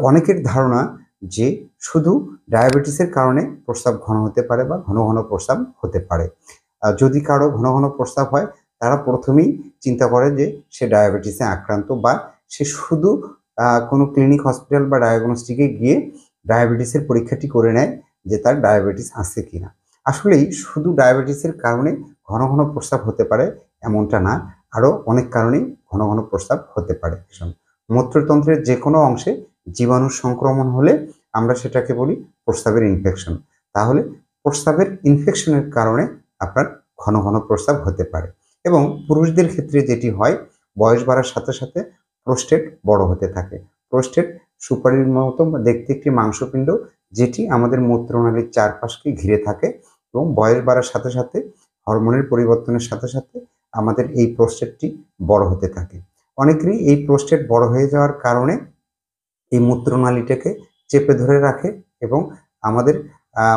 অনেকের ধারণা যে শুধু ডায়াবেটিসের কারণে প্রস্রাব ঘন হতে পারে বা ঘন ঘন প্রস্রাব হতে পারে। যদি কারো ঘন ঘন প্রস্রাব হয়, তারা প্রথমেই চিন্তা করে যে সে ডায়াবেটিসে আক্রান্ত, বা সে শুধু কোনো ক্লিনিক, হসপিটাল বা ডায়াগনস্টিকে গিয়ে ডায়াবেটিসের পরীক্ষাটি করে নেয় যে তার ডায়াবেটিস আছে কিনা। আসলেই শুধু ডায়াবেটিসের কারণে ঘন ঘন প্রস্রাব হতে পারে এমনটা না, আরও অনেক কারণেই ঘন ঘন প্রস্রাব হতে পারে। মূত্রতন্ত্রের যে কোনো অংশে জীবাণুর সংক্রমণ হলে আমরা সেটাকে বলি প্রস্রাবের ইনফেকশন। তাহলে প্রস্রাবের ইনফেকশনের কারণে আপনার ঘন ঘন প্রস্রাব হতে পারে। এবং পুরুষদের ক্ষেত্রে যেটি হয়, বয়স বাড়ার সাথে সাথে প্রোস্টেট বড় হতে থাকে। প্রোস্টেট সুপারির মতো দেখতে একটি মাংসপিণ্ড, যেটি আমাদের মূত্রনালীর চারপাশকে ঘিরে থাকে, এবং বয়স বাড়ার সাথে সাথে হরমোনের পরিবর্তনের সাথে সাথে আমাদের এই প্রোস্টেটটি বড় হতে থাকে। অনেকেরই এই প্রোস্টেট বড় হয়ে যাওয়ার কারণে এই মূত্রনালীটাকে চেপে ধরে রাখে, এবং আমাদের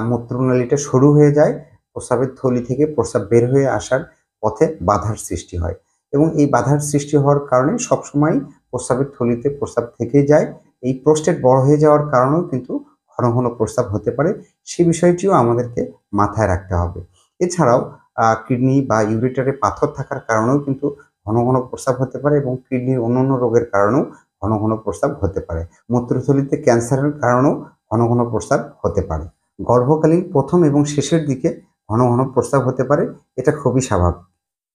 মূত্রনালীটা সরু হয়ে যায়। প্রস্রাবের থলি থেকে প্রস্রাব বের হয়ে আসার পথে বাধার সৃষ্টি হয়, এবং এই বাধার সৃষ্টি হওয়ার কারণে সবসময় প্রস্রাবের থলিতে প্রস্রাব থেকেই যায়। এই প্রোস্টেট বড় হয়ে যাওয়ার কারণেও কিন্তু ঘন ঘন প্রস্রাব হতে পারে, সে বিষয়টিও আমাদেরকে মাথায় রাখতে হবে। এছাড়াও কিডনি বা ইউরেটারে পাথর থাকার কারণেও কিন্তু ঘন ঘন প্রস্রাব হতে পারে, এবং কিডনির অন্যান্য রোগের কারণেও ঘন ঘন প্রস্রাব হতে পারে। মূত্রথলিতে ক্যান্সারের কারণেও ঘন ঘন প্রস্রাব হতে পারে। গর্ভকালীন প্রথম এবং শেষের দিকে ঘন ঘন প্রস্রাব হতে পারে, এটা খুবই স্বাভাবিক।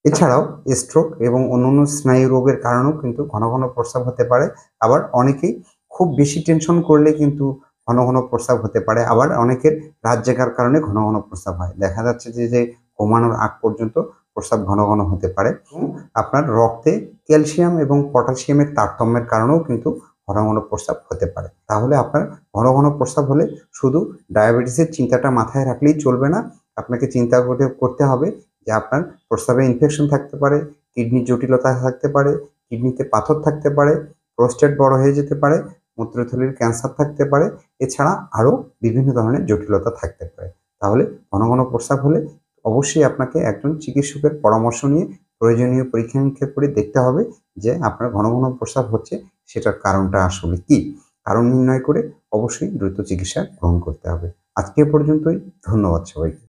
এছাড়াও স্ট্রোক এবং অন্যান্য স্নায়ু রোগের কারণেও কিন্তু ঘন ঘন প্রস্রাব হতে পারে। আবার অনেকেই খুব বেশি টেনশন করলে কিন্তু ঘন ঘন প্রস্রাব হতে পারে। আবার অনেকের রাত জাগার কারণে ঘন ঘন প্রস্রাব হয়। দেখা যাচ্ছে যে ঘুমানোর আগ পর্যন্ত প্রস্রাব ঘন ঘন হতে পারে। আপনার রক্তে ক্যালসিয়াম এবং পটাশিয়ামের তারতম্যের কারণেও কিন্তু ঘন ঘন প্রস্রাব হতে পারে। তাহলে আপনার ঘন ঘন প্রস্রাব হলে শুধু ডায়াবেটিসের চিন্তাটা মাথায় রাখলেই চলবে না। আপনাকে চিন্তা করতে হবে যে আপনার প্রস্রাবে ইনফেকশন থাকতে পারে, কিডনির জটিলতা থাকতে পারে, কিডনিতে পাথর থাকতে পারে, প্রোস্টেট বড় হয়ে যেতে পারে, মূত্রথলির ক্যান্সার থাকতে পারে, এছাড়া আরও বিভিন্ন ধরনের জটিলতা থাকতে পারে। তাহলে ঘন ঘন প্রস্রাব হলে অবশ্যই আপনাকে একজন চিকিৎসকের পরামর্শ নিয়ে প্রয়োজনীয় পরীক্ষা-নিরীক্ষা করে দেখতে হবে যে আপনার ঘন ঘন প্রস্রাব হচ্ছে সেটার কারণটা আসলে কী। কারণ নির্ণয় করে অবশ্যই দ্রুত চিকিৎসা গ্রহণ করতে হবে। আজকে এ পর্যন্তই। ধন্যবাদ সবাইকে।